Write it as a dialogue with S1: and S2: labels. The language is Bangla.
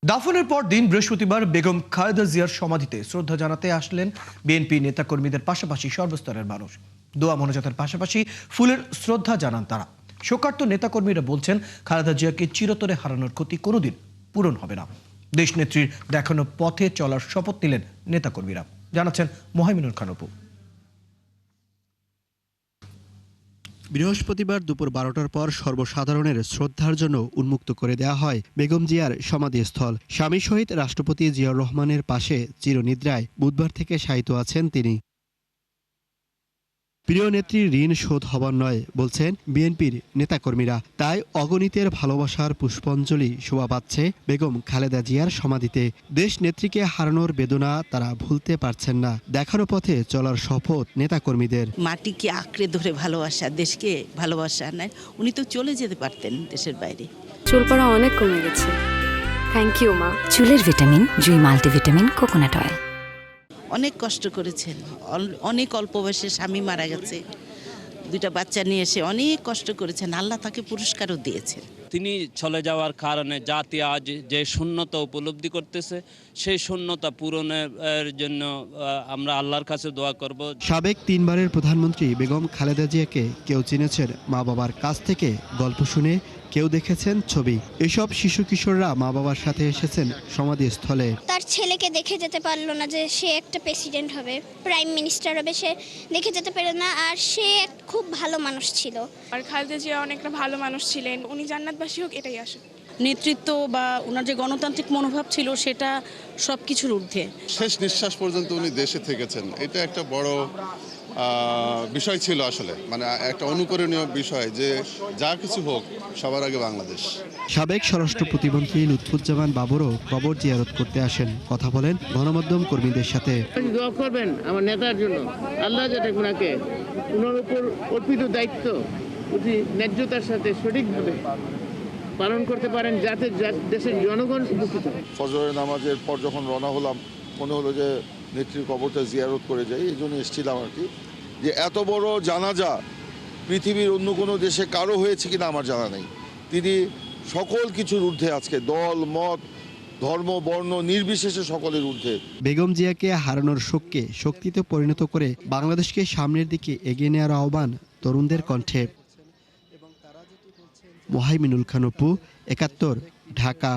S1: দাফনের পর দিন বৃহস্পতিবার বেগম খালেদা জিয়ার সমাধিতে শ্রদ্ধা জানাতে আসলেন বিএনপি নেতাকর্মীদের পাশাপাশি সর্বস্তরের মানুষ। দোয়া মোনাজাতের পাশাপাশি ফুলের শ্রদ্ধা জানান তারা। শোকার্ত নেতাকর্মীরা বলছেন, খালেদা জিয়াকে চিরতরে হারানোর ক্ষতি কোনোদিন পূরণ হবে না। দেশনেত্রীর দেখানো পথে চলার শপথ নিলেন নেতাকর্মীরা, জানাচ্ছেন মোহাইমিনুল খান অপু।
S2: বৃহস্পতিবার দুপুর 12টার পর সর্বসাধারণের শ্রদ্ধার জন্য উন্মুক্ত করে দেওয়া হয় বেগম জিয়ার সমাধিস্থল। স্বামী শহীদ রাষ্ট্রপতি জিয়াউর রহমানের পাশে চিরনিদ্রায় বুধবার থেকে শায়িত আছেন তিনি। প্রিয় নেত্রীর ঋণ শোধ হবার নয় বলছেন বিএনপির নেতাকর্মীরা। তাই অগণিতের ভালোবাসার পুষ্পাঞ্জলি শোভা পাচ্ছে বেগম খালেদা জিয়ার সমাধিতে। দেশ নেত্রীকে হারানোর বেদনা তারা ভুলতে পারছেন না। দেখানো পথে চলার শপথ নেতাকর্মীদের।
S3: মাটিকে আঁকড়ে ধরে ভালোবাসা, দেশকে ভালোবাসা নাই। উনি তো চলে যেতে পারতেন দেশের বাইরে।
S4: চুল পড়া অনেক কমে গেছে। থ্যাংক ইউ মা।
S5: চুলের ভিটামিন জুই মাল্টিভিটামিন কোকোনাট অয়েল।
S3: অনেক কষ্ট করেছেন, অনেক অল্প বয়সে স্বামী মারা গেছে, দুইটা বাচ্চা নিয়ে এসে অনেক কষ্ট করেছেন। আল্লাহ তাকে পুরস্কারও দিয়েছেন।
S6: তিনি চলে যাওয়ার কারণে জাতি আজ যে শূন্যতা উপলব্ধি করতেছে, সেই শূন্যতা পূরণের জন্য আমরা আল্লাহর কাছে দোয়া করব।
S2: সাবেক 3 বারের প্রধানমন্ত্রী বেগম খালেদা জিয়াকে কেউ চিনেছেন মা বাবার কাছ থেকে গল্প শুনে, কেউ দেখেছেন ছবি। এসব শিশু কিশোররা মা বাবার সাথে এসেছেন সমাধিস্থলে।
S7: তার ছেলেকে দেখে যেতে পারলো না যে সে একটা প্রেসিডেন্ট হবে, প্রাইম মিনিস্টার হবে, সে দেখে যেতে পারে না। আর সে খুব ভালো মানুষ ছিল।
S8: আর খালেদা জিয়া অনেকটা ভালো মানুষ ছিলেন। উনি জান্নাতবাসী হোক, এটাই আসে।
S9: নেতৃত্ব বা ওনার যে গণতান্ত্রিক মনোভাব ছিল, সেটা সব কিছুর ঊর্ধ্বে।
S10: শেষ নিঃশ্বাস পর্যন্ত উনি দেশে থেকেছেন, এটা একটা বড় বিষয় ছিল আসলে, মানে একটা অনুকরণীয় বিষয় যে যা কিছু হোক সবার আগে বাংলাদেশ।
S2: সাবেক স্বরাষ্ট্র প্রতিমন্ত্রী লুৎফুজ্জামান বাবরও কবর জিয়ারত করতে আসেন, কথা বলেন গণমাধ্যম কর্মীদের সাথে।
S11: দোয়া করবেন আমার নেতার জন্য, আল্লাহ যাতে ওনাকে ওনার উপর অর্পিত দায়িত্ব অতি ন্যায্যতার সাথে সঠিকভাবে পালন করতে পারেন, যাতে দেশের জনগণ উপকৃত।
S10: ফজরের নামাজের পর যখন রওনা হলাম, মনে হলো যে নেত্রীর কবরটা জিয়ারত করে যাই, এই জন্য এসেছিলাম আর কি। যে এত বড় জানাজা পৃথিবীর অন্য কোনো দেশে কারো হয়েছে কিনা আমার জানা নেই। তিনি সকল কিছুর ঊর্ধ্বে, আজকে দল মত ধর্ম বর্ণ নির্বিশেষে সকলের ঊর্ধ্বে।
S2: বেগম জিয়াকে হারানোর শোককে শক্তিতে পরিণত করে বাংলাদেশকে সামনের দিকে এগিয়ে নেওয়ার আহ্বান তরুণদের কণ্ঠে। মোহাইমিনুল খান অপু, ৭১, ঢাকা।